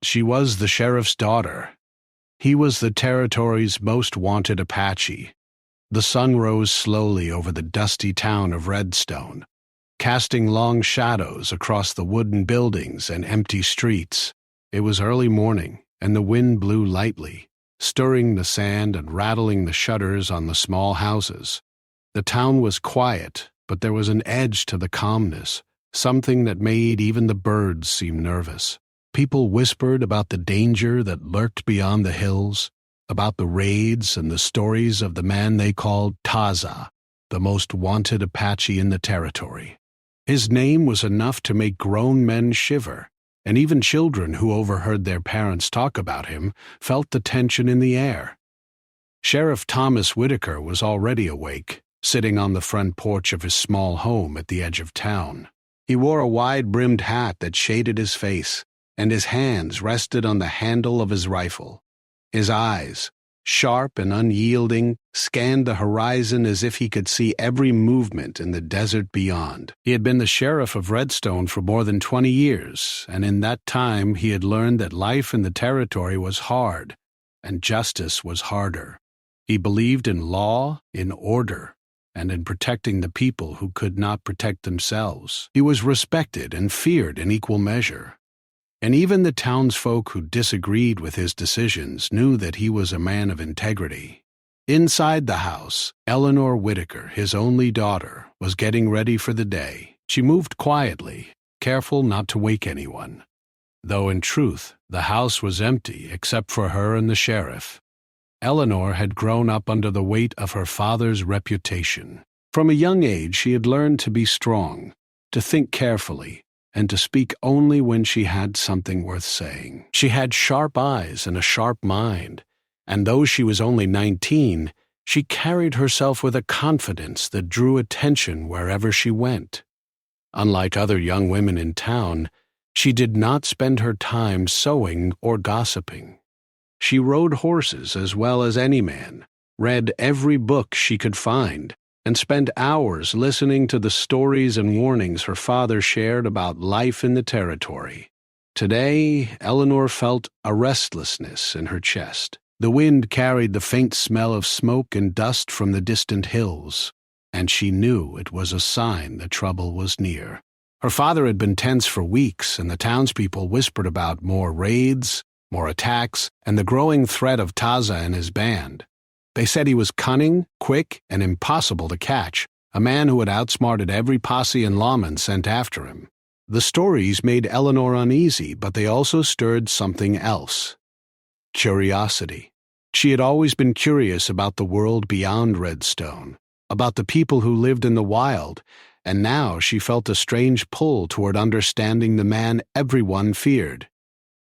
She was the sheriff's daughter. He was the territory's most wanted Apache. The sun rose slowly over the dusty town of Redstone, casting long shadows across the wooden buildings and empty streets. It was early morning, and the wind blew lightly, stirring the sand and rattling the shutters on the small houses. The town was quiet, but there was an edge to the calmness, something that made even the birds seem nervous. People whispered about the danger that lurked beyond the hills, about the raids and the stories of the man they called Taza, the most wanted Apache in the territory. His name was enough to make grown men shiver, and even children who overheard their parents talk about him felt the tension in the air. Sheriff Thomas Whitaker was already awake, sitting on the front porch of his small home at the edge of town. He wore a wide-brimmed hat that shaded his face, and his hands rested on the handle of his rifle. His eyes, sharp and unyielding, scanned the horizon as if he could see every movement in the desert beyond. He had been the sheriff of Redstone for more than 20 years, and in that time he had learned that life in the territory was hard, and justice was harder. He believed in law, in order, and in protecting the people who could not protect themselves. He was respected and feared in equal measure. And even the townsfolk who disagreed with his decisions knew that he was a man of integrity. Inside the house, Eleanor Whitaker, his only daughter, was getting ready for the day. She moved quietly, careful not to wake anyone. Though in truth, the house was empty except for her and the sheriff. Eleanor had grown up under the weight of her father's reputation. From a young age, she had learned to be strong, to think carefully, and to speak only when she had something worth saying. She had sharp eyes and a sharp mind, and though she was only 19, she carried herself with a confidence that drew attention wherever she went. Unlike other young women in town, she did not spend her time sewing or gossiping. She rode horses as well as any man, read every book she could find, and spent hours listening to the stories and warnings her father shared about life in the territory. Today, Eleanor felt a restlessness in her chest. The wind carried the faint smell of smoke and dust from the distant hills, and she knew it was a sign that trouble was near. Her father had been tense for weeks, and the townspeople whispered about more raids, more attacks, and the growing threat of Taza and his band. They said he was cunning, quick, and impossible to catch, a man who had outsmarted every posse and lawman sent after him. The stories made Eleanor uneasy, but they also stirred something else: curiosity. She had always been curious about the world beyond Redstone, about the people who lived in the wild, and now she felt a strange pull toward understanding the man everyone feared.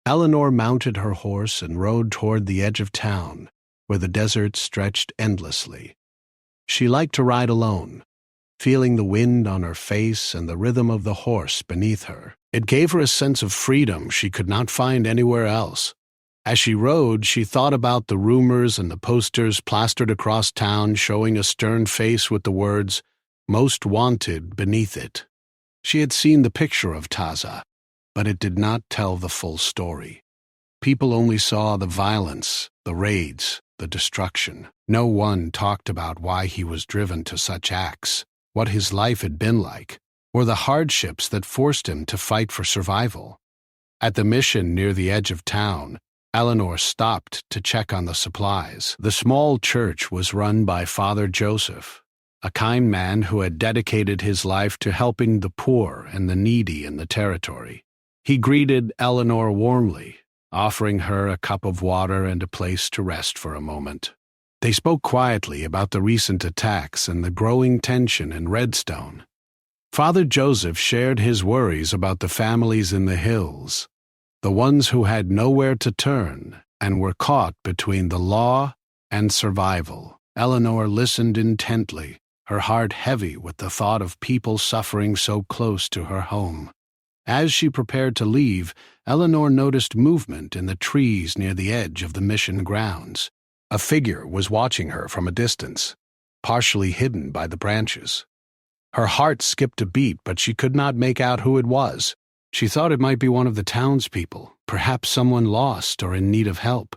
Eleanor mounted her horse and rode toward the edge of town, where the desert stretched endlessly. She liked to ride alone, feeling the wind on her face and the rhythm of the horse beneath her. It gave her a sense of freedom she could not find anywhere else. As she rode, she thought about the rumors and the posters plastered across town showing a stern face with the words, "Most Wanted," beneath it. She had seen the picture of Taza, but it did not tell the full story. People only saw the violence, the raids, the destruction. No one talked about why he was driven to such acts, what his life had been like, or the hardships that forced him to fight for survival. At the mission near the edge of town, Eleanor stopped to check on the supplies. The small church was run by Father Joseph, a kind man who had dedicated his life to helping the poor and the needy in the territory. He greeted Eleanor warmly, offering her a cup of water and a place to rest for a moment. They spoke quietly about the recent attacks and the growing tension in Redstone. Father Joseph shared his worries about the families in the hills, the ones who had nowhere to turn and were caught between the law and survival. Eleanor listened intently, her heart heavy with the thought of people suffering so close to her home. As she prepared to leave, Eleanor noticed movement in the trees near the edge of the mission grounds. A figure was watching her from a distance, partially hidden by the branches. Her heart skipped a beat, but she could not make out who it was. She thought it might be one of the townspeople, perhaps someone lost or in need of help.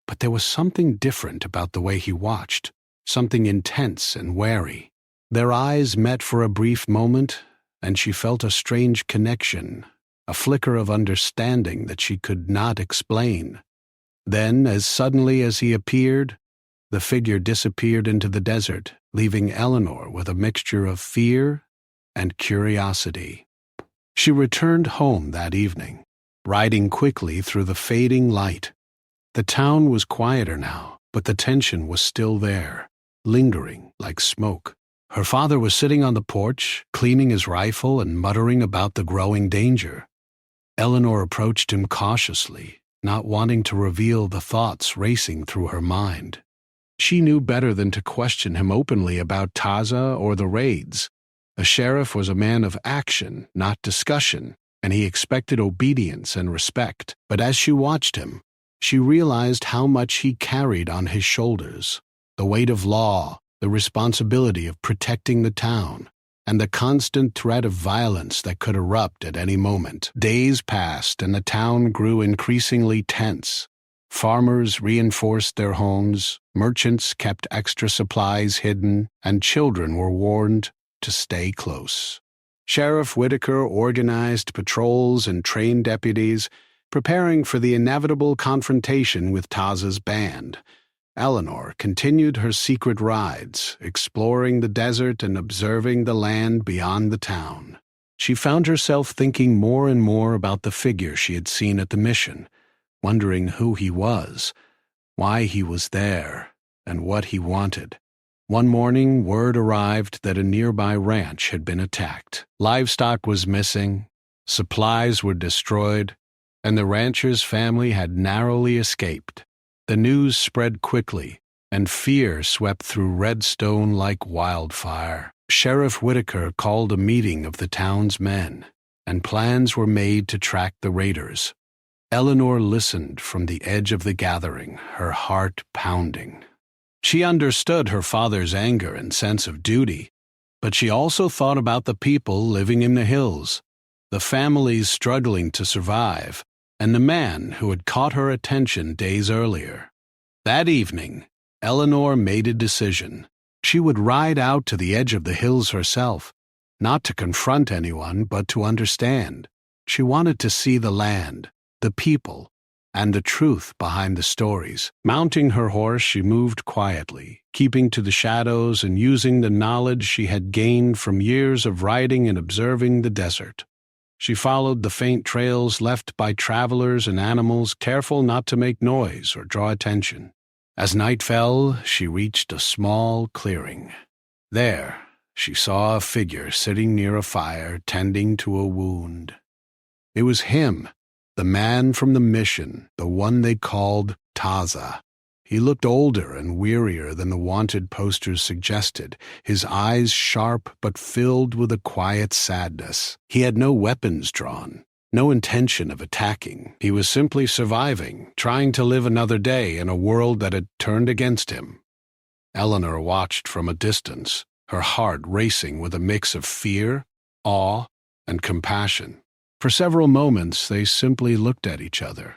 But there was something different about the way he watched, something intense and wary. Their eyes met for a brief moment, and she felt a strange connection, a flicker of understanding that she could not explain. Then, as suddenly as he appeared, the figure disappeared into the desert, leaving Eleanor with a mixture of fear and curiosity. She returned home that evening, riding quickly through the fading light. The town was quieter now, but the tension was still there, lingering like smoke. Her father was sitting on the porch, cleaning his rifle and muttering about the growing danger. Eleanor approached him cautiously, not wanting to reveal the thoughts racing through her mind. She knew better than to question him openly about Taza or the raids. The sheriff was a man of action, not discussion, and he expected obedience and respect. But as she watched him, she realized how much he carried on his shoulders: the weight of law, the responsibility of protecting the town, and the constant threat of violence that could erupt at any moment. Days passed, and the town grew increasingly tense. Farmers reinforced their homes, merchants kept extra supplies hidden, and children were warned to stay close. Sheriff Whitaker organized patrols and trained deputies, preparing for the inevitable confrontation with Taza's band. Eleanor continued her secret rides, exploring the desert and observing the land beyond the town. She found herself thinking more and more about the figure she had seen at the mission, wondering who he was, why he was there, and what he wanted. One morning, word arrived that a nearby ranch had been attacked. Livestock was missing, supplies were destroyed, and the rancher's family had narrowly escaped. The news spread quickly, and fear swept through Redstone like wildfire. Sheriff Whitaker called a meeting of the town's men, and plans were made to track the raiders. Eleanor listened from the edge of the gathering, her heart pounding. She understood her father's anger and sense of duty, but she also thought about the people living in the hills, the families struggling to survive, and the man who had caught her attention days earlier. That evening, Eleanor made a decision. She would ride out to the edge of the hills herself, not to confront anyone, but to understand. She wanted to see the land, the people, and the truth behind the stories. Mounting her horse, she moved quietly, keeping to the shadows and using the knowledge she had gained from years of riding and observing the desert. She followed the faint trails left by travelers and animals, careful not to make noise or draw attention. As night fell, she reached a small clearing. There, she saw a figure sitting near a fire, tending to a wound. It was him, the man from the mission, the one they called Taza. He looked older and wearier than the wanted posters suggested, his eyes sharp but filled with a quiet sadness. He had no weapons drawn, no intention of attacking. He was simply surviving, trying to live another day in a world that had turned against him. Eleanor watched from a distance, her heart racing with a mix of fear, awe, and compassion. For several moments they simply looked at each other.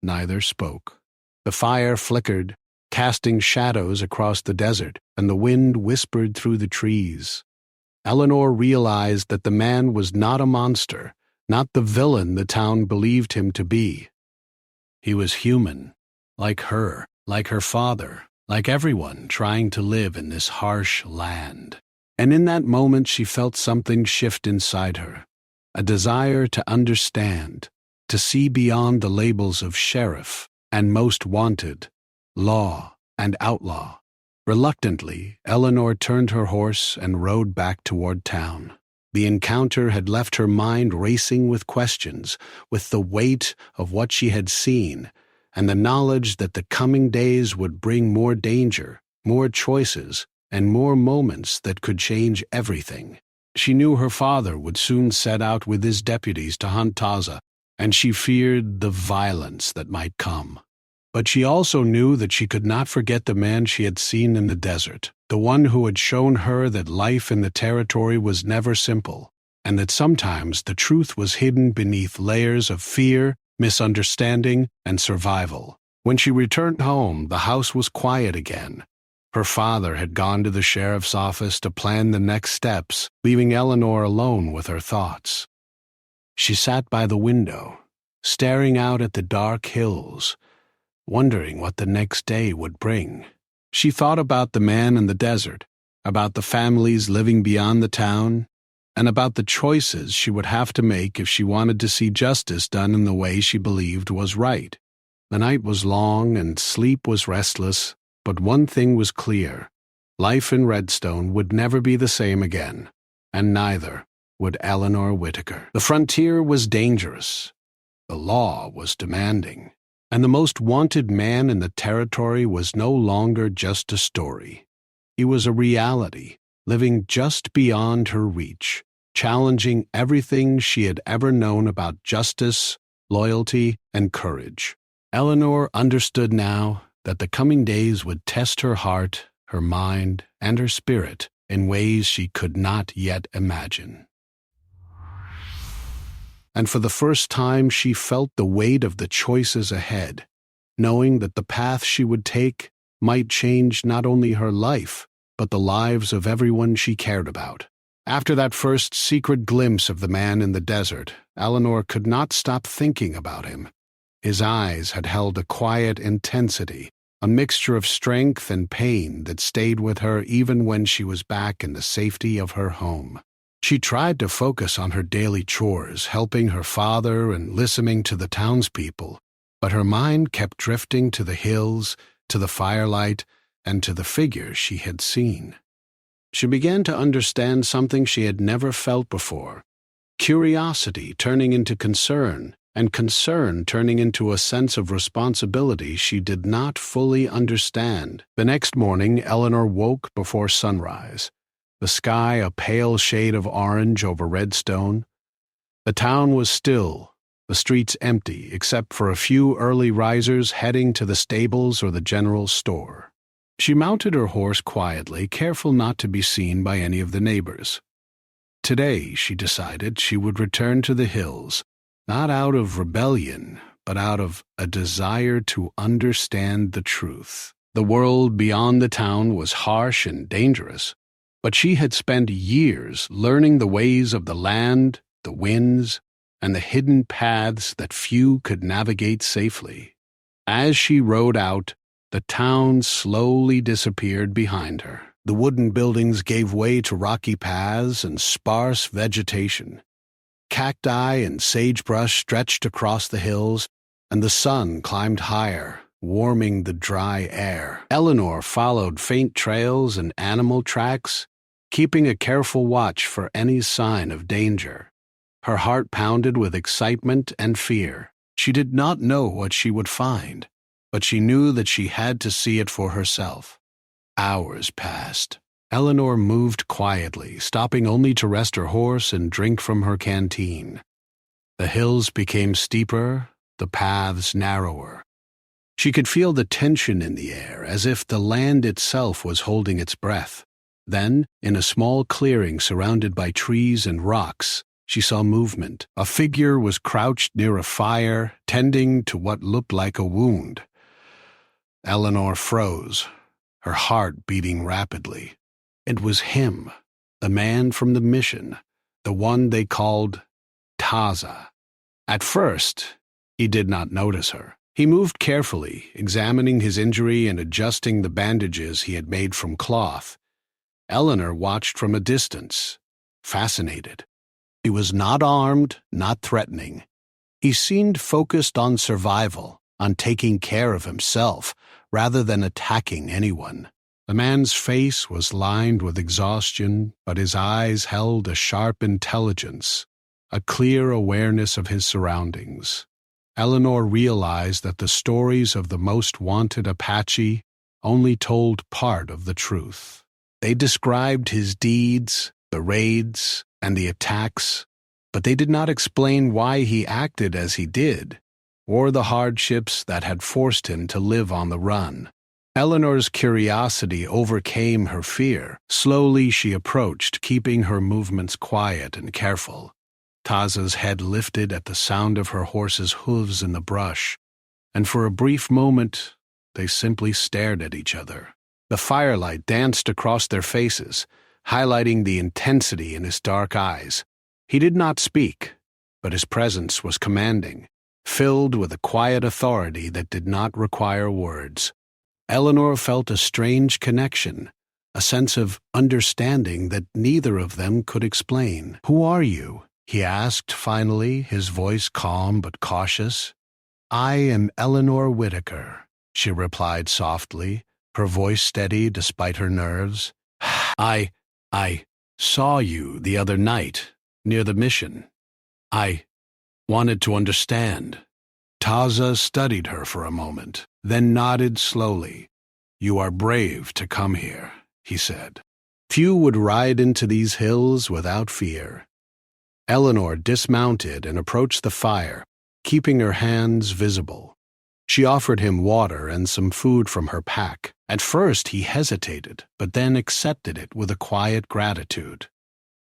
Neither spoke. The fire flickered, casting shadows across the desert, and the wind whispered through the trees. Eleanor realized that the man was not a monster, not the villain the town believed him to be. He was human, like her father, like everyone trying to live in this harsh land. And in that moment she felt something shift inside her. A desire to understand, to see beyond the labels of sheriff and most wanted, law and outlaw. Reluctantly, Eleanor turned her horse and rode back toward town. The encounter had left her mind racing with questions, with the weight of what she had seen, and the knowledge that the coming days would bring more danger, more choices, and more moments that could change everything. She knew her father would soon set out with his deputies to hunt Taza, and she feared the violence that might come. But she also knew that she could not forget the man she had seen in the desert, the one who had shown her that life in the territory was never simple, and that sometimes the truth was hidden beneath layers of fear misunderstanding, and survival. When she returned home, the house was quiet again. Her father had gone to the sheriff's office to plan the next steps, leaving Eleanor alone with her thoughts. She sat by the window, staring out at the dark hills, wondering what the next day would bring. She thought about the man in the desert, about the families living beyond the town, and about the choices she would have to make if she wanted to see justice done in the way she believed was right. The night was long and sleep was restless, but one thing was clear. Life in Redstone would never be the same again, and neither would Eleanor Whitaker. The frontier was dangerous. The law was demanding. And the most wanted man in the territory was no longer just a story. He was a reality, living just beyond her reach, challenging everything she had ever known about justice, loyalty, and courage. Eleanor understood now that the coming days would test her heart, her mind, and her spirit in ways she could not yet imagine. And for the first time she felt the weight of the choices ahead, knowing that the path she would take might change not only her life, but the lives of everyone she cared about. After that first secret glimpse of the man in the desert, Eleanor could not stop thinking about him. His eyes had held a quiet intensity, a mixture of strength and pain that stayed with her even when she was back in the safety of her home. She tried to focus on her daily chores, helping her father and listening to the townspeople, but her mind kept drifting to the hills, to the firelight, and to the figure she had seen. She began to understand something she had never felt before, curiosity turning into concern, and concern turning into a sense of responsibility she did not fully understand. The next morning, Eleanor woke before sunrise, the sky a pale shade of orange over Redstone. The town was still, the streets empty, except for a few early risers heading to the stables or the general store. She mounted her horse quietly, careful not to be seen by any of the neighbors. Today, she decided, she would return to the hills, not out of rebellion, but out of a desire to understand the truth. The world beyond the town was harsh and dangerous, but she had spent years learning the ways of the land, the winds, and the hidden paths that few could navigate safely. As she rode out, the town slowly disappeared behind her. The wooden buildings gave way to rocky paths and sparse vegetation. Cacti and sagebrush stretched across the hills, and the sun climbed higher, warming the dry air. Eleanor followed faint trails and animal tracks, keeping a careful watch for any sign of danger. Her heart pounded with excitement and fear. She did not know what she would find, but she knew that she had to see it for herself. Hours passed. Eleanor moved quietly, stopping only to rest her horse and drink from her canteen. The hills became steeper, the paths narrower. She could feel the tension in the air, as if the land itself was holding its breath. Then, in a small clearing surrounded by trees and rocks, she saw movement. A figure was crouched near a fire, tending to what looked like a wound. Eleanor froze, her heart beating rapidly. It was him, the man from the mission, the one they called Taza. At first, he did not notice her. He moved carefully, examining his injury and adjusting the bandages he had made from cloth. Eleanor watched from a distance, fascinated. He was not armed, not threatening. He seemed focused on survival, on taking care of himself, rather than attacking anyone. The man's face was lined with exhaustion, but his eyes held a sharp intelligence, a clear awareness of his surroundings. Eleanor realized that the stories of the most wanted Apache only told part of the truth. They described his deeds, the raids, and the attacks, but they did not explain why he acted as he did, or the hardships that had forced him to live on the run. Eleanor's curiosity overcame her fear. Slowly she approached, keeping her movements quiet and careful. Taza's head lifted at the sound of her horse's hooves in the brush, and for a brief moment they simply stared at each other. The firelight danced across their faces, highlighting the intensity in his dark eyes. He did not speak, but his presence was commanding, filled with a quiet authority that did not require words. Eleanor felt a strange connection, a sense of understanding that neither of them could explain. "Who are you?" he asked finally, his voice calm but cautious. "I am Eleanor Whitaker," she replied softly, her voice steady despite her nerves. I saw you the other night, near the mission. I wanted to understand." Taza studied her for a moment, then nodded slowly. "You are brave to come here," he said. "Few would ride into these hills without fear." Eleanor dismounted and approached the fire, keeping her hands visible. She offered him water and some food from her pack. At first he hesitated, but then accepted it with a quiet gratitude.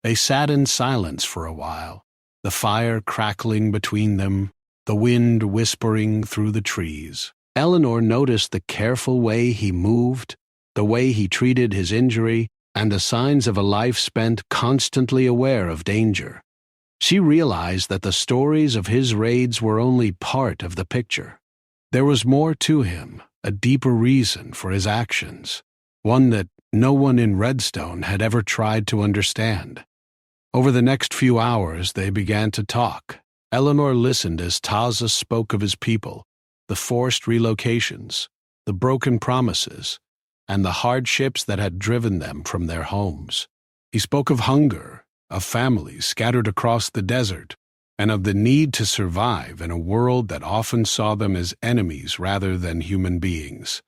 They sat in silence for a while, the fire crackling between them, the wind whispering through the trees. Eleanor noticed the careful way he moved, the way he treated his injury, and the signs of a life spent constantly aware of danger. She realized that the stories of his raids were only part of the picture. There was more to him, a deeper reason for his actions, one that no one in Redstone had ever tried to understand. Over the next few hours they began to talk. Eleanor listened as Taza spoke of his people, the forced relocations, the broken promises, and the hardships that had driven them from their homes. He spoke of hunger, of families scattered across the desert, and of the need to survive in a world that often saw them as enemies rather than human beings.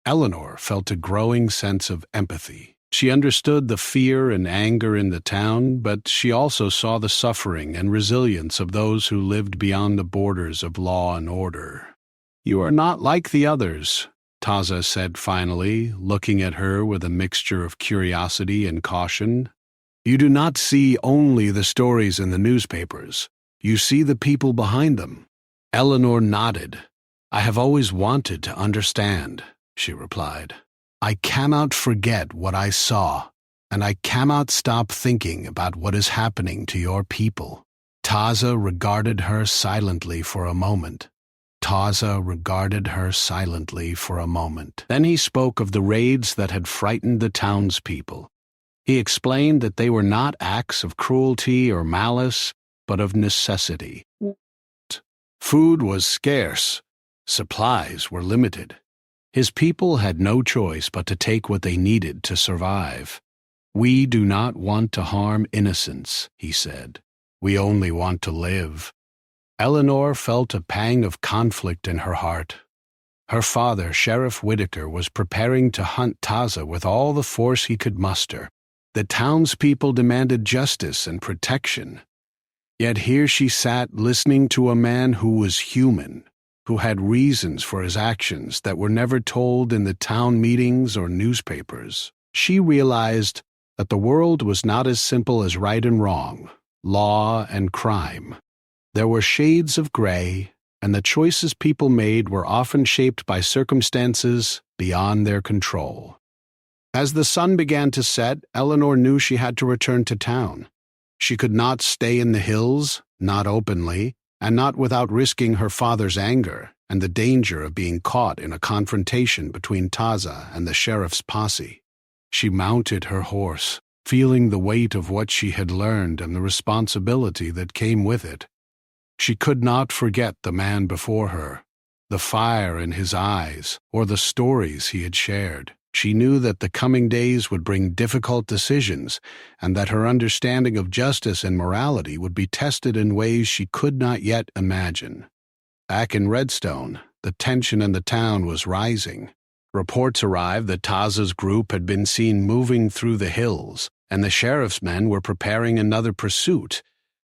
Eleanor felt a growing sense of empathy. She understood the fear and anger in the town, but she also saw the suffering and resilience of those who lived beyond the borders of law and order. "You are not like the others," Taza said finally, looking at her with a mixture of curiosity and caution. "You do not see only the stories in the newspapers. You see the people behind them." Eleanor nodded. "I have always wanted to understand," she replied. "I cannot forget what I saw, and I cannot stop thinking about what is happening to your people." Taza regarded her silently for a moment. Then he spoke of the raids that had frightened the townspeople. He explained that they were not acts of cruelty or malice, but of necessity. Food was scarce. Supplies were limited. His people had no choice but to take what they needed to survive. "We do not want to harm innocents," he said. "We only want to live." Eleanor felt a pang of conflict in her heart. Her father, Sheriff Whitaker, was preparing to hunt Taza with all the force he could muster. The townspeople demanded justice and protection. Yet here she sat listening to a man who was human, who had reasons for his actions that were never told in the town meetings or newspapers. She realized that the world was not as simple as right and wrong, law and crime. There were shades of gray, and the choices people made were often shaped by circumstances beyond their control. As the sun began to set, Eleanor knew she had to return to town. She could not stay in the hills, not openly, and not without risking her father's anger and the danger of being caught in a confrontation between Taza and the sheriff's posse. She mounted her horse, feeling the weight of what she had learned and the responsibility that came with it. She could not forget the man before her, the fire in his eyes, or the stories he had shared. She knew that the coming days would bring difficult decisions, and that her understanding of justice and morality would be tested in ways she could not yet imagine. Back in Redstone, the tension in the town was rising. Reports arrived that Taza's group had been seen moving through the hills, and the sheriff's men were preparing another pursuit.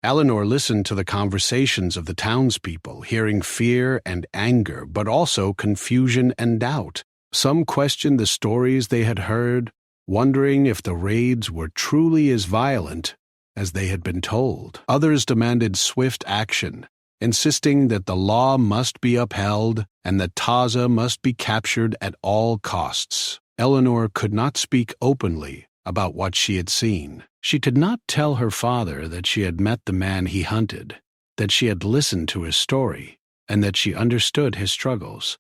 Eleanor listened to the conversations of the townspeople, hearing fear and anger, but also confusion and doubt. Some questioned the stories they had heard, wondering if the raids were truly as violent as they had been told. Others demanded swift action, insisting that the law must be upheld and that Taza must be captured at all costs. Eleanor could not speak openly about what she had seen. She could not tell her father that she had met the man he hunted, that she had listened to his story, and that she understood his struggles.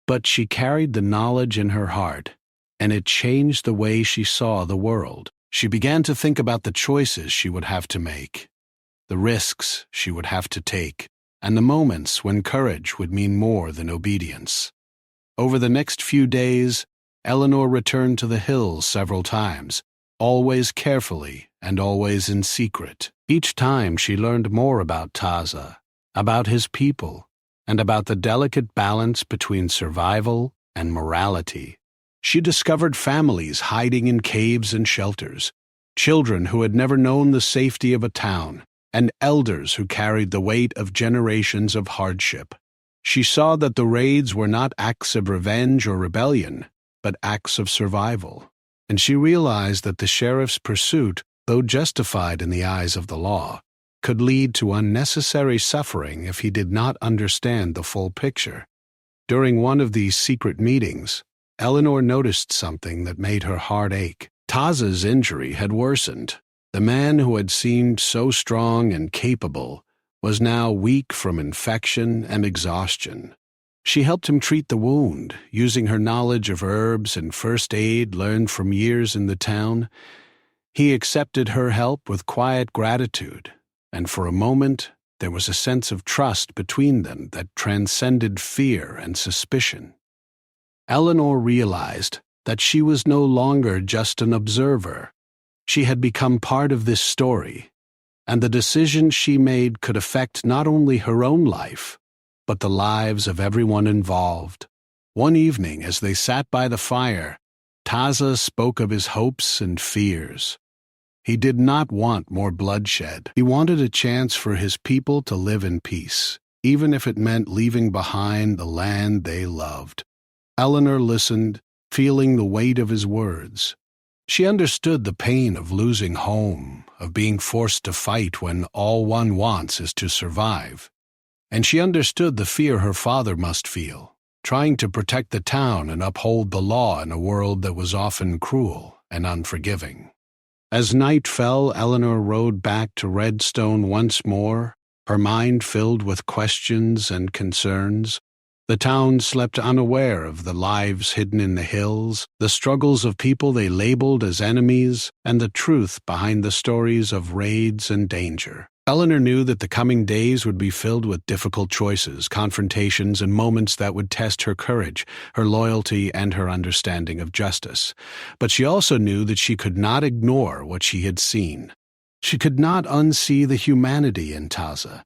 But she carried the knowledge in her heart, and it changed the way she saw the world. She began to think about the choices she would have to make, the risks she would have to take, and the moments when courage would mean more than obedience. Over the next few days, Eleanor returned to the hills several times, always carefully and always in secret. Each time she learned more about Taza, about his people, and about the delicate balance between survival and morality. She discovered families hiding in caves and shelters, children who had never known the safety of a town, and elders who carried the weight of generations of hardship. She saw that the raids were not acts of revenge or rebellion, but acts of survival, and she realized that the sheriff's pursuit, though justified in the eyes of the law, could lead to unnecessary suffering if he did not understand the full picture. During one of these secret meetings, Eleanor noticed something that made her heart ache. Taza's injury had worsened. The man who had seemed so strong and capable was now weak from infection and exhaustion. She helped him treat the wound, using her knowledge of herbs and first aid learned from years in the town. He accepted her help with quiet gratitude, and for a moment there was a sense of trust between them that transcended fear and suspicion. Eleanor realized that she was no longer just an observer. She had become part of this story, and the decisions she made could affect not only her own life, but the lives of everyone involved. One evening, as they sat by the fire, Taza spoke of his hopes and fears. He did not want more bloodshed. He wanted a chance for his people to live in peace, even if it meant leaving behind the land they loved. Eleanor listened, feeling the weight of his words. She understood the pain of losing home, of being forced to fight when all one wants is to survive. And she understood the fear her father must feel, trying to protect the town and uphold the law in a world that was often cruel and unforgiving. As night fell, Eleanor rode back to Redstone once more, her mind filled with questions and concerns. The town slept unaware of the lives hidden in the hills, the struggles of people they labeled as enemies, and the truth behind the stories of raids and danger. Eleanor knew that the coming days would be filled with difficult choices, confrontations, and moments that would test her courage, her loyalty, and her understanding of justice. But she also knew that she could not ignore what she had seen. She could not unsee the humanity in Taza,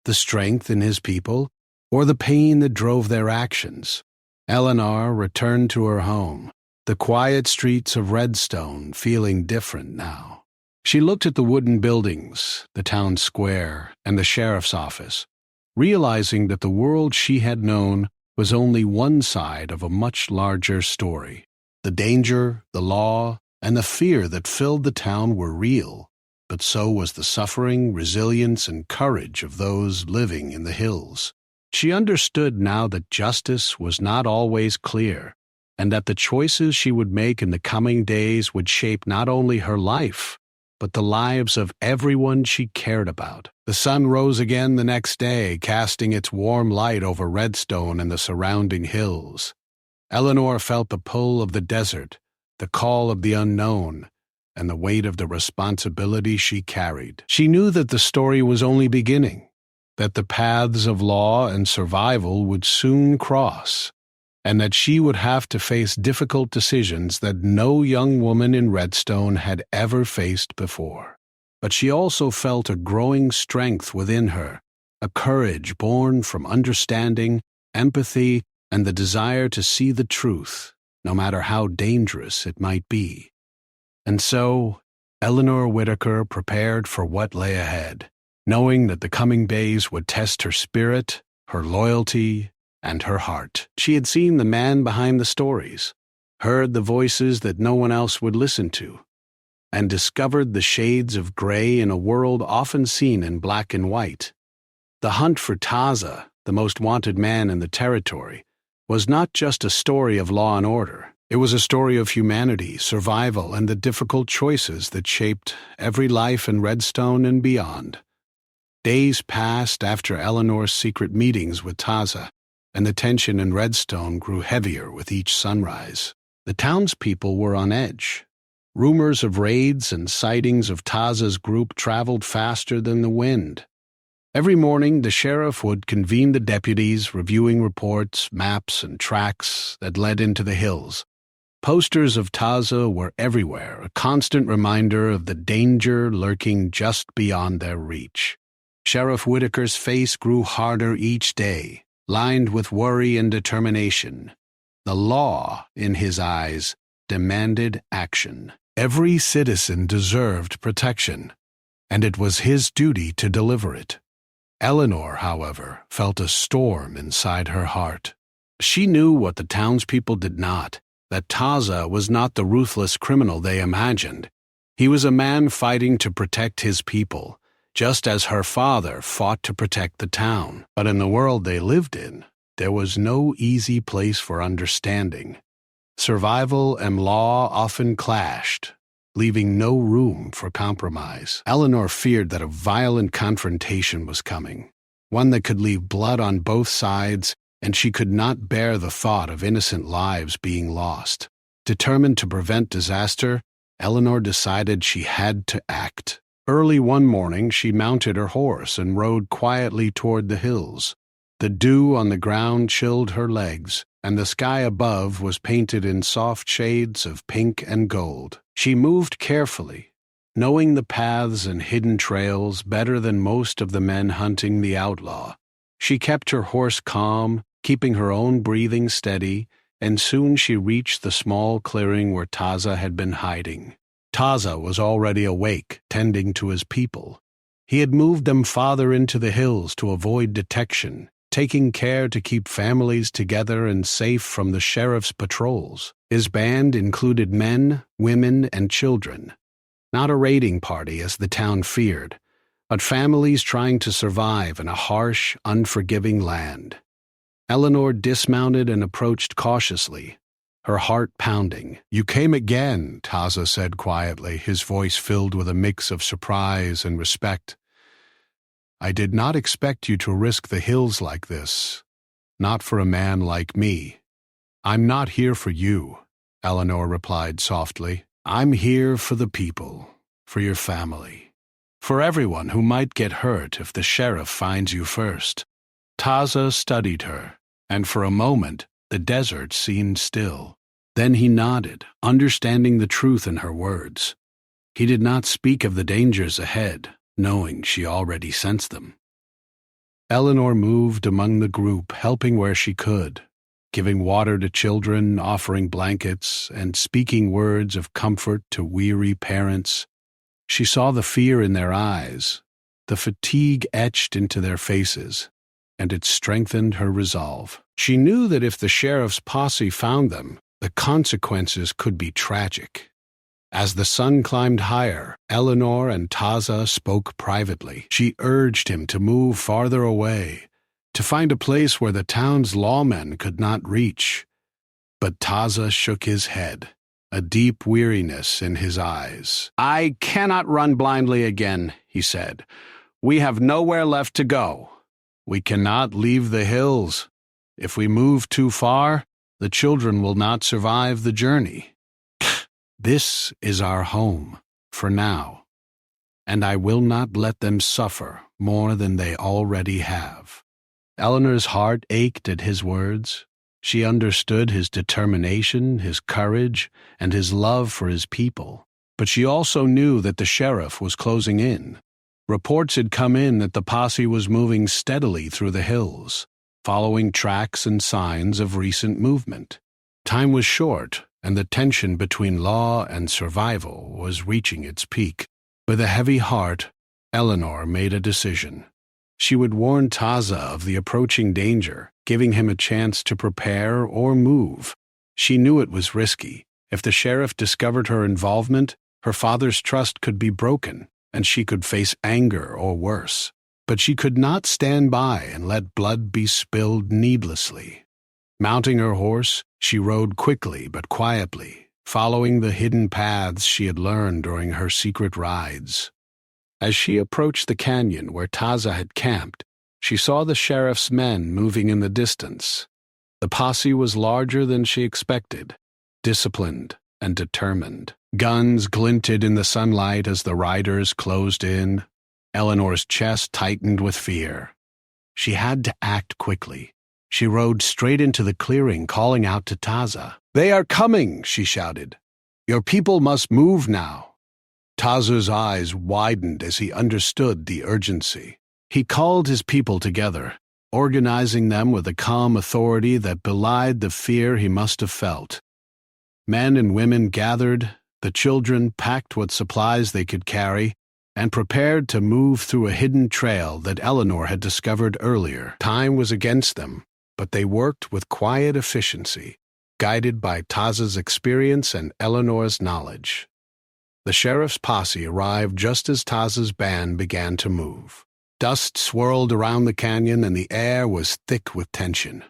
the strength in his people, or the pain that drove their actions. Eleanor returned to her home, the quiet streets of Redstone feeling different now. She looked at the wooden buildings, the town square, and the sheriff's office, realizing that the world she had known was only one side of a much larger story. The danger, the law, and the fear that filled the town were real, but so was the suffering, resilience, and courage of those living in the hills. She understood now that justice was not always clear, and that the choices she would make in the coming days would shape not only her life, but the lives of everyone she cared about. The sun rose again the next day, casting its warm light over Redstone and the surrounding hills. Eleanor felt the pull of the desert, the call of the unknown, and the weight of the responsibility she carried. She knew that the story was only beginning, that the paths of law and survival would soon cross, and that she would have to face difficult decisions that no young woman in Redstone had ever faced before. But she also felt a growing strength within her, a courage born from understanding, empathy, and the desire to see the truth, no matter how dangerous it might be. And so, Eleanor Whitaker prepared for what lay ahead, knowing that the coming days would test her spirit, her loyalty, and her heart. She had seen the man behind the stories, heard the voices that no one else would listen to, and discovered the shades of gray in a world often seen in black and white. The hunt for Taza, the most wanted man in the territory, was not just a story of law and order. It was a story of humanity, survival, and the difficult choices that shaped every life in Redstone and beyond. Days passed after Eleanor's secret meetings with Taza, and the tension in Redstone grew heavier with each sunrise. The townspeople were on edge. Rumors of raids and sightings of Taza's group traveled faster than the wind. Every morning, the sheriff would convene the deputies, reviewing reports, maps, and tracks that led into the hills. Posters of Taza were everywhere, a constant reminder of the danger lurking just beyond their reach. Sheriff Whitaker's face grew harder each day, lined with worry and determination. The law, in his eyes, demanded action. Every citizen deserved protection, and it was his duty to deliver it. Eleanor, however, felt a storm inside her heart. She knew what the townspeople did not, that Taza was not the ruthless criminal they imagined. He was a man fighting to protect his people, just as her father fought to protect the town. But in the world they lived in, there was no easy place for understanding. Survival and law often clashed, leaving no room for compromise. Eleanor feared that a violent confrontation was coming, one that could leave blood on both sides, and she could not bear the thought of innocent lives being lost. Determined to prevent disaster, Eleanor decided she had to act. Early one morning, she mounted her horse and rode quietly toward the hills. The dew on the ground chilled her legs, and the sky above was painted in soft shades of pink and gold. She moved carefully, knowing the paths and hidden trails better than most of the men hunting the outlaw. She kept her horse calm, keeping her own breathing steady, and soon she reached the small clearing where Taza had been hiding. Taza was already awake, tending to his people. He had moved them farther into the hills to avoid detection, taking care to keep families together and safe from the sheriff's patrols. His band included men, women, and children. Not a raiding party as the town feared, but families trying to survive in a harsh, unforgiving land. Eleanor dismounted and approached cautiously, her heart pounding. "You came again," Taza said quietly, his voice filled with a mix of surprise and respect. "I did not expect you to risk the hills like this. Not for a man like me." "I'm not here for you," Eleanor replied softly. "I'm here for the people, for your family, for everyone who might get hurt if the sheriff finds you first." Taza studied her, and for a moment the desert seemed still. Then he nodded, understanding the truth in her words. He did not speak of the dangers ahead, knowing she already sensed them. Eleanor moved among the group, helping where she could, giving water to children, offering blankets, and speaking words of comfort to weary parents. She saw the fear in their eyes, the fatigue etched into their faces, and it strengthened her resolve. She knew that if the sheriff's posse found them, the consequences could be tragic. As the sun climbed higher, Eleanor and Taza spoke privately. She urged him to move farther away, to find a place where the town's lawmen could not reach. But Taza shook his head, a deep weariness in his eyes. "I cannot run blindly again," he said. "We have nowhere left to go. We cannot leave the hills. If we move too far, the children will not survive the journey. This is our home, for now, and I will not let them suffer more than they already have." Eleanor's heart ached at his words. She understood his determination, his courage, and his love for his people. But she also knew that the sheriff was closing in. Reports had come in that the posse was moving steadily through the hills, following tracks and signs of recent movement. Time was short, and the tension between law and survival was reaching its peak. With a heavy heart, Eleanor made a decision. She would warn Taza of the approaching danger, giving him a chance to prepare or move. She knew it was risky. If the sheriff discovered her involvement, Her father's trust could be broken, and she could face anger or worse. But she could not stand by and let blood be spilled needlessly. Mounting her horse, she rode quickly but quietly, following the hidden paths she had learned during her secret rides. As she approached the canyon where Taza had camped, she saw the sheriff's men moving in the distance. The posse was larger than she expected, disciplined and determined. Guns glinted in the sunlight as the riders closed in. Eleanor's chest tightened with fear. She had to act quickly. She rode straight into the clearing, calling out to Taza. "They are coming," she shouted. "Your people must move now." Taza's eyes widened as he understood the urgency. He called his people together, organizing them with a calm authority that belied the fear he must have felt. Men and women gathered, the children packed what supplies they could carry, and prepared to move through a hidden trail that Eleanor had discovered earlier. Time was against them, but they worked with quiet efficiency, guided by Taza's experience and Eleanor's knowledge. The sheriff's posse arrived just as Taza's band began to move. Dust swirled around the canyon and the air was thick with tension.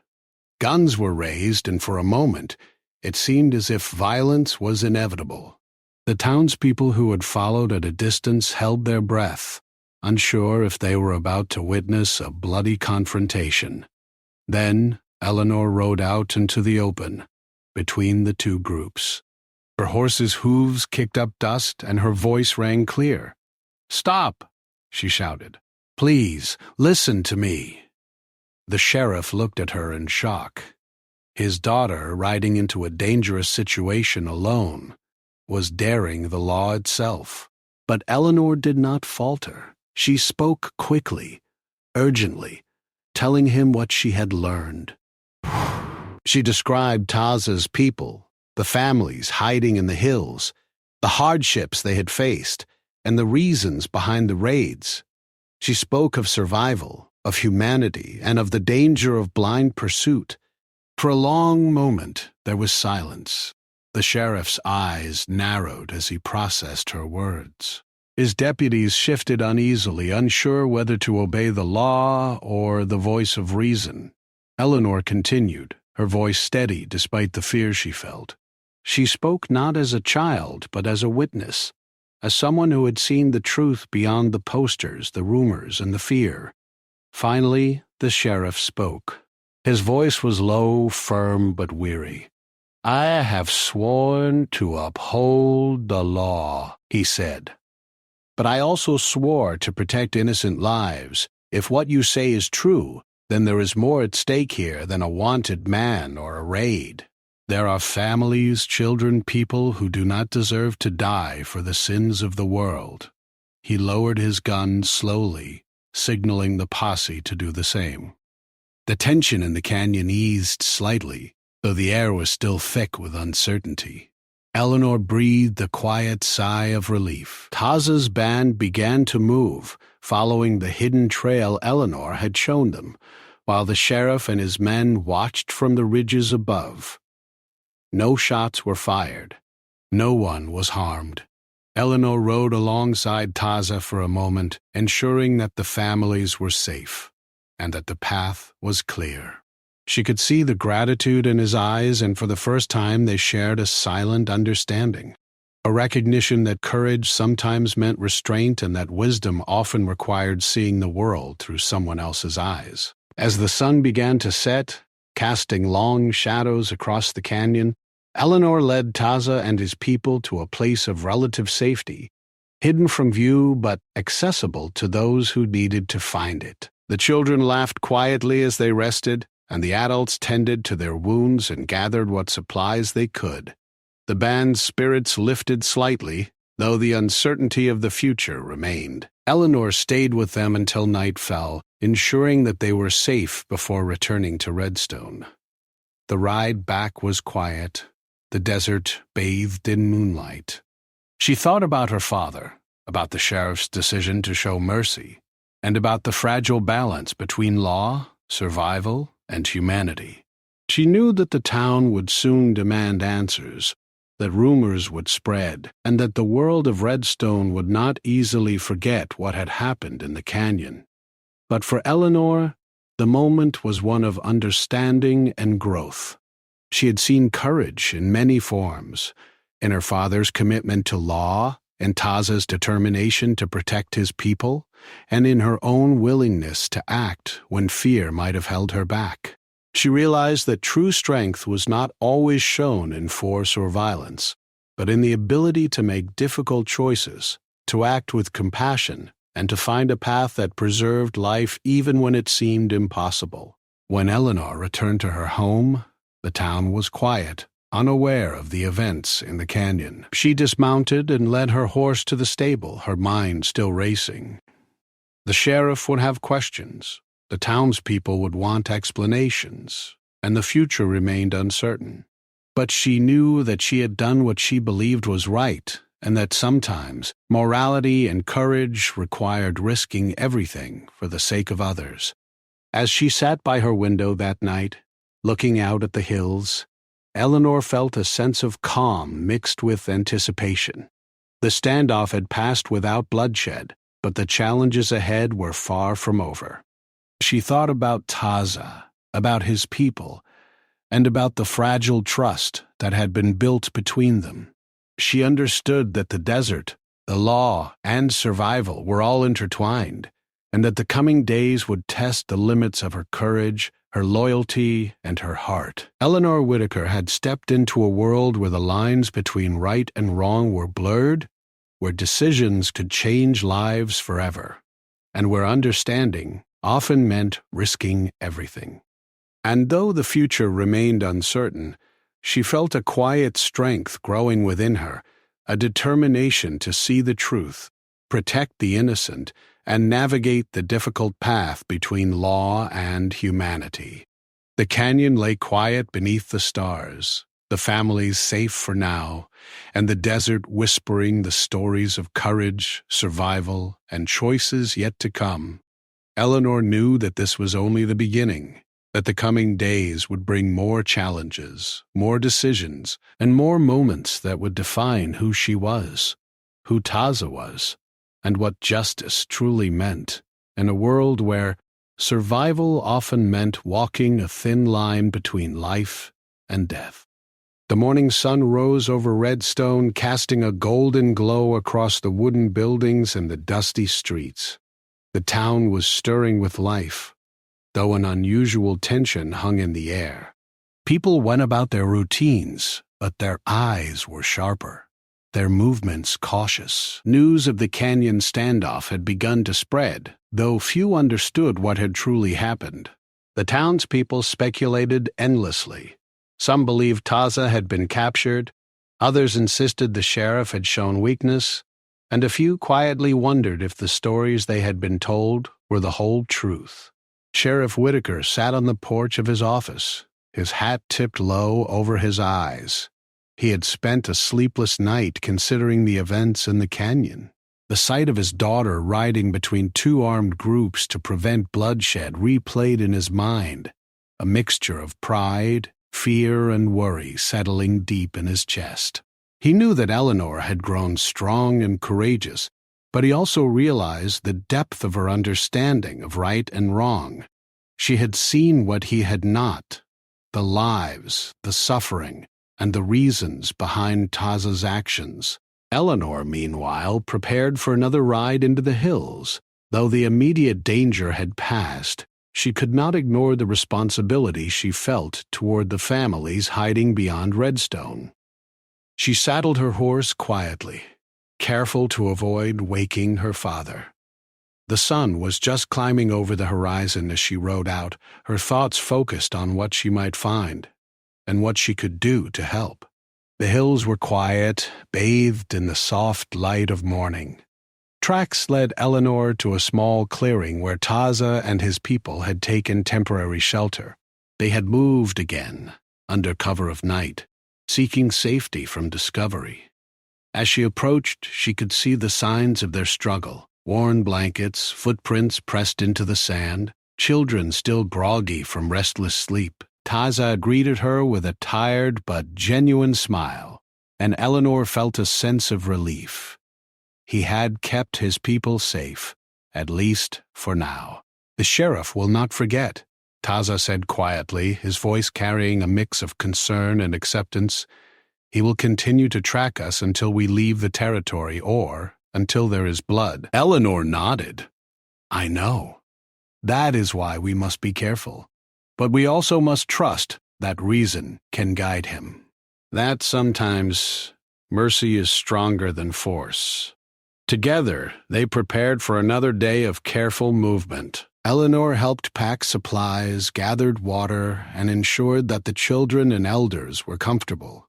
Guns were raised, and for a moment, it seemed as if violence was inevitable. The townspeople who had followed at a distance held their breath, unsure if they were about to witness a bloody confrontation. Then Eleanor rode out into the open, between the two groups. Her horse's hooves kicked up dust, and her voice rang clear. "Stop!" she shouted. "Please, listen to me." The sheriff looked at her in shock. His daughter, riding into a dangerous situation alone, was daring the law itself. But Eleanor did not falter. She spoke quickly, urgently, telling him what she had learned. She described Taza's people, the families hiding in the hills, the hardships they had faced, and the reasons behind the raids. She spoke of survival, of humanity, and of the danger of blind pursuit. For a long moment, there was silence. The sheriff's eyes narrowed as he processed her words. His deputies shifted uneasily, unsure whether to obey the law or the voice of reason. Eleanor continued, her voice steady despite the fear she felt. She spoke not as a child, but as a witness, as someone who had seen the truth beyond the posters, the rumors, and the fear. Finally, the sheriff spoke. His voice was low, firm, but weary. "I have sworn to uphold the law," he said. "But I also swore to protect innocent lives. If what you say is true, then there is more at stake here than a wanted man or a raid. There are families, children, people who do not deserve to die for the sins of the world." He lowered his gun slowly, signaling the posse to do the same. The tension in the canyon eased slightly, though the air was still thick with uncertainty. Eleanor breathed a quiet sigh of relief. Taza's band began to move, following the hidden trail Eleanor had shown them, while the sheriff and his men watched from the ridges above. No shots were fired. No one was harmed. Eleanor rode alongside Taza for a moment, ensuring that the families were safe, and that the path was clear. She could see the gratitude in his eyes, and for the first time they shared a silent understanding, a recognition that courage sometimes meant restraint and that wisdom often required seeing the world through someone else's eyes. As the sun began to set, casting long shadows across the canyon, Eleanor led Taza and his people to a place of relative safety, hidden from view but accessible to those who needed to find it. The children laughed quietly as they rested, and the adults tended to their wounds and gathered what supplies they could. The band's spirits lifted slightly, though the uncertainty of the future remained. Eleanor stayed with them until night fell, ensuring that they were safe before returning to Redstone. The ride back was quiet, the desert bathed in moonlight. She thought about her father, about the sheriff's decision to show mercy, and about the fragile balance between law, survival, and humanity. She knew that the town would soon demand answers, that rumors would spread, and that the world of Redstone would not easily forget what had happened in the canyon. But for Eleanor, the moment was one of understanding and growth. She had seen courage in many forms, in her father's commitment to law, in Taza's determination to protect his people, and in her own willingness to act when fear might have held her back. She realized that true strength was not always shown in force or violence, but in the ability to make difficult choices, to act with compassion, and to find a path that preserved life even when it seemed impossible. When Eleanor returned to her home, the town was quiet, unaware of the events in the canyon. She dismounted and led her horse to the stable, her mind still racing. The sheriff would have questions, the townspeople would want explanations, and the future remained uncertain. But she knew that she had done what she believed was right, and that sometimes morality and courage required risking everything for the sake of others. As she sat by her window that night, looking out at the hills, Eleanor felt a sense of calm mixed with anticipation. The standoff had passed without bloodshed, but the challenges ahead were far from over. She thought about Taza, about his people, and about the fragile trust that had been built between them. She understood that the desert, the law, and survival were all intertwined, and that the coming days would test the limits of her courage, her loyalty, and her heart. Eleanor Whitaker had stepped into a world where the lines between right and wrong were blurred, where decisions could change lives forever, and where understanding often meant risking everything. And though the future remained uncertain, she felt a quiet strength growing within her, a determination to see the truth, protect the innocent, and navigate the difficult path between law and humanity. The canyon lay quiet beneath the stars, the families safe for now, and the desert whispering the stories of courage, survival, and choices yet to come. Eleanor knew that this was only the beginning, that the coming days would bring more challenges, more decisions, and more moments that would define who she was, who Taza was, and what justice truly meant, in a world where survival often meant walking a thin line between life and death. The morning sun rose over Redstone, casting a golden glow across the wooden buildings and the dusty streets. The town was stirring with life, though an unusual tension hung in the air. People went about their routines, but their eyes were sharper, their movements cautious. News of the canyon standoff had begun to spread, though few understood what had truly happened. The townspeople speculated endlessly. Some believed Taza had been captured, others insisted the sheriff had shown weakness, and a few quietly wondered if the stories they had been told were the whole truth. Sheriff Whitaker sat on the porch of his office, his hat tipped low over his eyes. He had spent a sleepless night considering the events in the canyon. The sight of his daughter riding between two armed groups to prevent bloodshed replayed in his mind, a mixture of pride, fear, and worry settling deep in his chest. He knew that Eleanor had grown strong and courageous, but he also realized the depth of her understanding of right and wrong. She had seen what he had not, the lives, the suffering, and the reasons behind Taza's actions. Eleanor, meanwhile, prepared for another ride into the hills. Though the immediate danger had passed, she could not ignore the responsibility she felt toward the families hiding beyond Redstone. She saddled her horse quietly, careful to avoid waking her father. The sun was just climbing over the horizon as she rode out, her thoughts focused on what she might find and what she could do to help. The hills were quiet, bathed in the soft light of morning. Tracks led Eleanor to a small clearing where Taza and his people had taken temporary shelter. They had moved again, under cover of night, seeking safety from discovery. As she approached, she could see the signs of their struggle: worn blankets, footprints pressed into the sand, children still groggy from restless sleep. Taza greeted her with a tired but genuine smile. and Eleanor felt a sense of relief. He had kept his people safe, at least for now. "The sheriff will not forget," Taza said quietly, his voice carrying a mix of concern and acceptance. "He will continue to track us until we leave the territory or until there is blood." Eleanor nodded. "I know. That is why we must be careful. But we also must trust that reason can guide him. That sometimes mercy is stronger than force." Together, they prepared for another day of careful movement. Eleanor helped pack supplies, gathered water, and ensured that the children and elders were comfortable.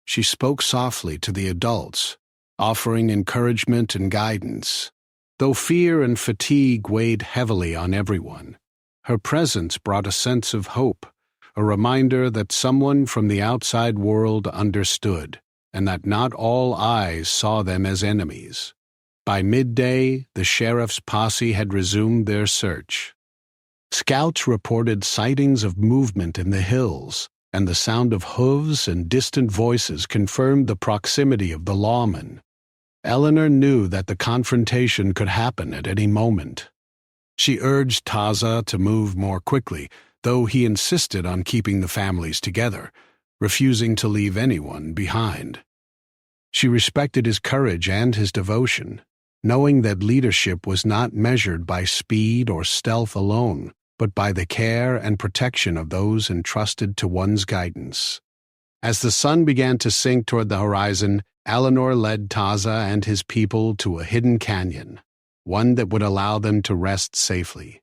She spoke softly to the adults, offering encouragement and guidance. Though fear and fatigue weighed heavily on everyone, her presence brought a sense of hope, a reminder that someone from the outside world understood, and that not all eyes saw them as enemies. By midday, the sheriff's posse had resumed their search. Scouts reported sightings of movement in the hills, and the sound of hooves and distant voices confirmed the proximity of the lawmen. Eleanor knew that the confrontation could happen at any moment. She urged Taza to move more quickly, though he insisted on keeping the families together, refusing to leave anyone behind. She respected his courage and his devotion, knowing that leadership was not measured by speed or stealth alone, but by the care and protection of those entrusted to one's guidance. As the sun began to sink toward the horizon, Eleanor led Taza and his people to a hidden canyon, one that would allow them to rest safely.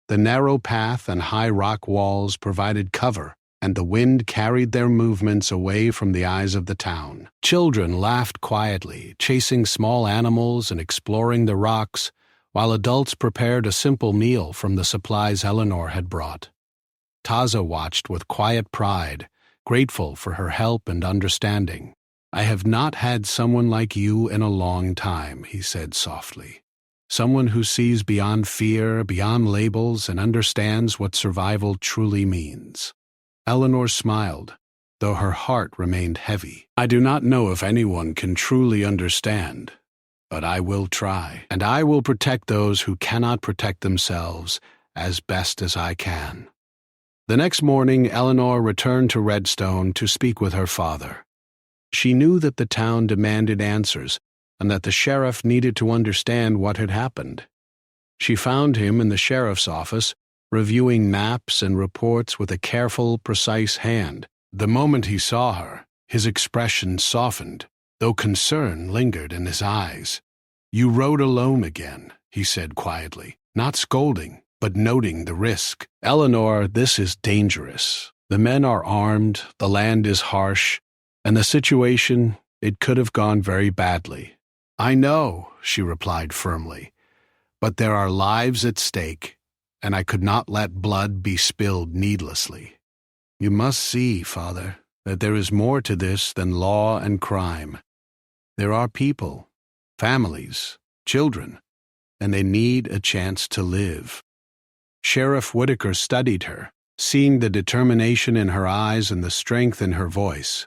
The narrow path and high rock walls provided cover, and the wind carried their movements away from the eyes of the town. Children laughed quietly, chasing small animals and exploring the rocks, while adults prepared a simple meal from the supplies Eleanor had brought. Taza watched with quiet pride, grateful for her help and understanding. "I have not had someone like you in a long time," he said softly. "Someone who sees beyond fear, beyond labels, and understands what survival truly means." Eleanor smiled, though her heart remained heavy. "I do not know if anyone can truly understand, but I will try, and I will protect those who cannot protect themselves as best as I can." The next morning, Eleanor returned to Redstone to speak with her father. She knew that the town demanded answers, and that the sheriff needed to understand what had happened. She found him in the sheriff's office, reviewing maps and reports with a careful, precise hand. The moment he saw her, his expression softened, though concern lingered in his eyes. "You rode alone again," he said quietly, not scolding, but noting the risk. "Eleanor, this is dangerous. The men are armed, the land is harsh, and the situation, it could have gone very badly." "I know," she replied firmly, "but there are lives at stake, and I could not let blood be spilled needlessly. You must see, Father, that there is more to this than law and crime. There are people, families, children, and they need a chance to live." Sheriff Whitaker studied her, seeing the determination in her eyes and the strength in her voice.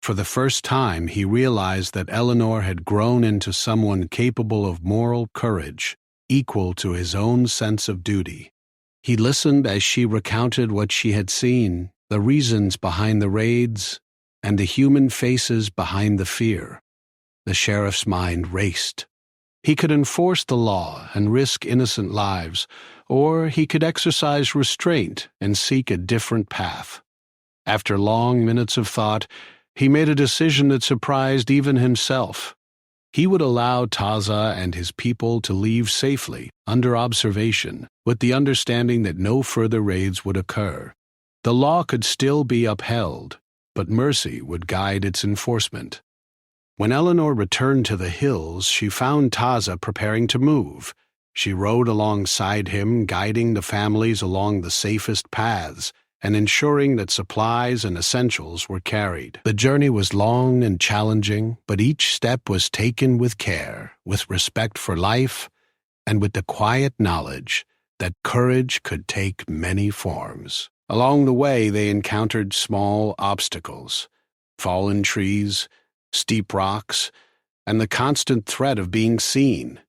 For the first time, he realized that Eleanor had grown into someone capable of moral courage, equal to his own sense of duty. He listened as she recounted what she had seen, the reasons behind the raids, and the human faces behind the fear. The sheriff's mind raced. He could enforce the law and risk innocent lives, or he could exercise restraint and seek a different path. After long minutes of thought, he made a decision that surprised even himself. He would allow Taza and his people to leave safely, under observation, with the understanding that no further raids would occur. The law could still be upheld, but mercy would guide its enforcement. When Eleanor returned to the hills, she found Taza preparing to move. She rode alongside him, guiding the families along the safest paths, and ensuring that supplies and essentials were carried. The journey was long and challenging, but each step was taken with care, with respect for life, and with the quiet knowledge that courage could take many forms. Along the way, they encountered small obstacles, fallen trees, steep rocks, and the constant threat of being seen.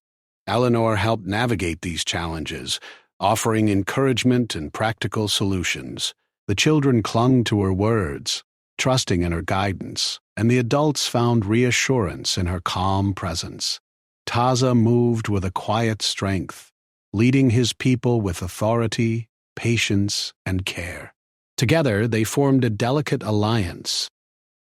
Eleanor helped navigate these challenges, offering encouragement and practical solutions. The children clung to her words, trusting in her guidance, and the adults found reassurance in her calm presence. Taza moved with a quiet strength, leading his people with authority, patience, and care. Together, they formed a delicate alliance,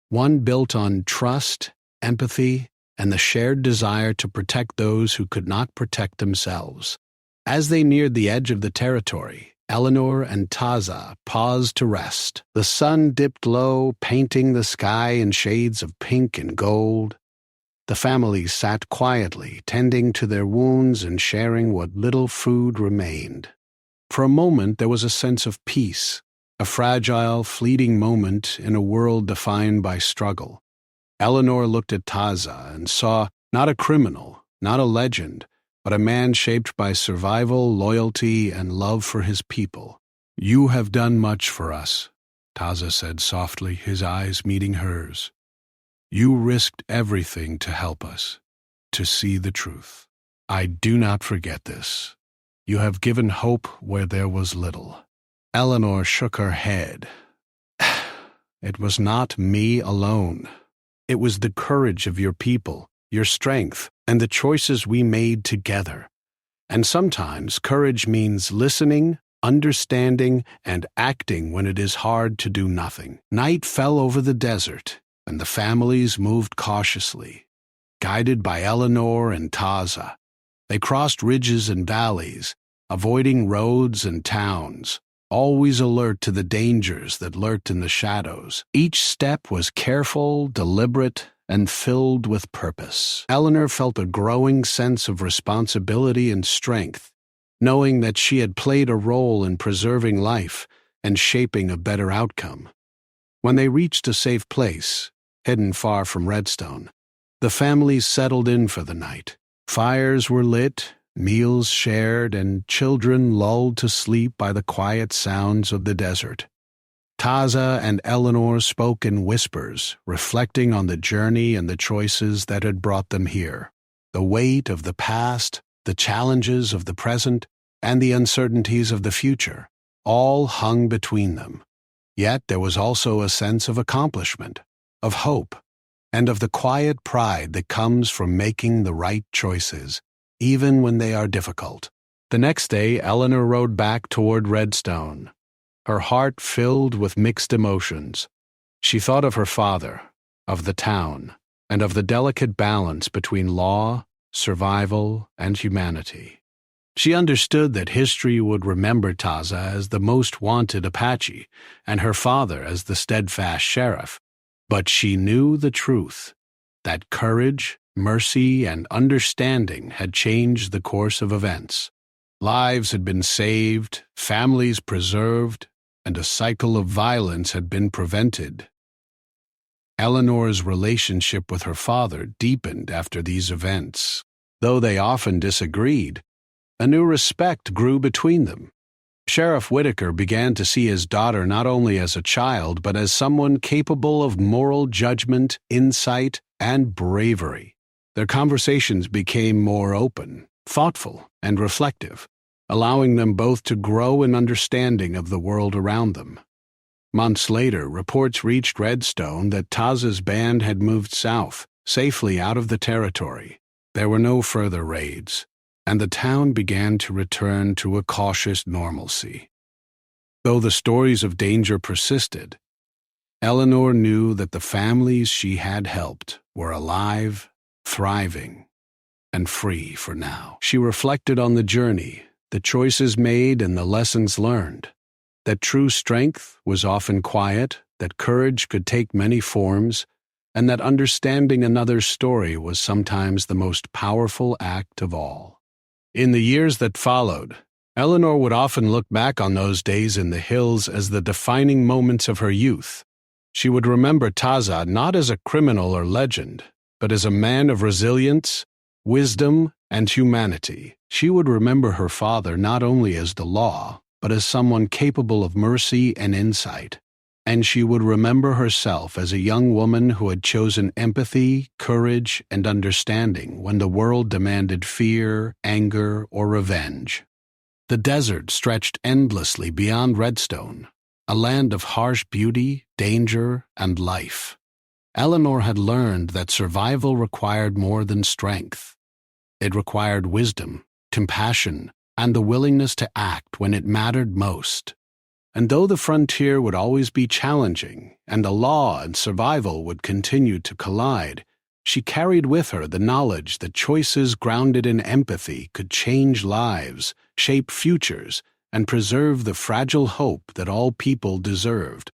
one built on trust, empathy, and the shared desire to protect those who could not protect themselves. As they neared the edge of the territory, Eleanor and Taza paused to rest. The sun dipped low, painting the sky in shades of pink and gold. The families sat quietly, tending to their wounds and sharing what little food remained. For a moment there was a sense of peace, a fragile, fleeting moment in a world defined by struggle. Eleanor looked at Taza and saw not a criminal, not a legend, but a man shaped by survival, loyalty, and love for his people. "You have done much for us," Taza said softly, his eyes meeting hers. "You risked everything to help us, to see the truth. I do not forget this. You have given hope where there was little." Eleanor shook her head. "It was not me alone. It was the courage of your people, your strength, and the choices we made together. And sometimes courage means listening, understanding, and acting when it is hard to do nothing." Night fell over the desert, and the families moved cautiously. Guided by Eleanor and Taza, they crossed ridges and valleys, avoiding roads and towns, always alert to the dangers that lurked in the shadows. Each step was careful, deliberate, and filled with purpose. Eleanor felt a growing sense of responsibility and strength, knowing that she had played a role in preserving life and shaping a better outcome. When they reached a safe place, hidden far from Redstone, the families settled in for the night. Fires were lit, meals shared, and children lulled to sleep by the quiet sounds of the desert. Taza and Eleanor spoke in whispers, reflecting on the journey and the choices that had brought them here. The weight of the past, the challenges of the present, and the uncertainties of the future, all hung between them. Yet there was also a sense of accomplishment, of hope, and of the quiet pride that comes from making the right choices, even when they are difficult. The next day, Eleanor rode back toward Redstone, her heart filled with mixed emotions. She thought of her father, of the town, and of the delicate balance between law, survival, and humanity. She understood that history would remember Taza as the most wanted Apache, and her father as the steadfast sheriff. But she knew the truth, that courage, mercy, and understanding had changed the course of events. Lives had been saved, families preserved, and a cycle of violence had been prevented. Eleanor's relationship with her father deepened after these events. Though they often disagreed, a new respect grew between them. Sheriff Whitaker began to see his daughter not only as a child, but as someone capable of moral judgment, insight, and bravery. Their conversations became more open, thoughtful, and reflective, allowing them both to grow in understanding of the world around them. Months later, reports reached Redstone that Taza's band had moved south, safely out of the territory. There were no further raids, and the town began to return to a cautious normalcy. Though the stories of danger persisted, Eleanor knew that the families she had helped were alive, thriving, and free for now. She reflected on the journey, the choices made, and the lessons learned. That true strength was often quiet, that courage could take many forms, and that understanding another's story was sometimes the most powerful act of all. In the years that followed, Eleanor would often look back on those days in the hills as the defining moments of her youth. She would remember Taza not as a criminal or legend, but as a man of resilience, wisdom, and humanity. She would remember her father not only as the law, but as someone capable of mercy and insight. and she would remember herself as a young woman who had chosen empathy, courage, and understanding when the world demanded fear, anger, or revenge. The desert stretched endlessly beyond Redstone, a land of harsh beauty, danger, and life. Eleanor had learned that survival required more than strength. It required wisdom, compassion, and the willingness to act when it mattered most. And though the frontier would always be challenging, and the law and survival would continue to collide, she carried with her the knowledge that choices grounded in empathy could change lives, shape futures, and preserve the fragile hope that all people deserved.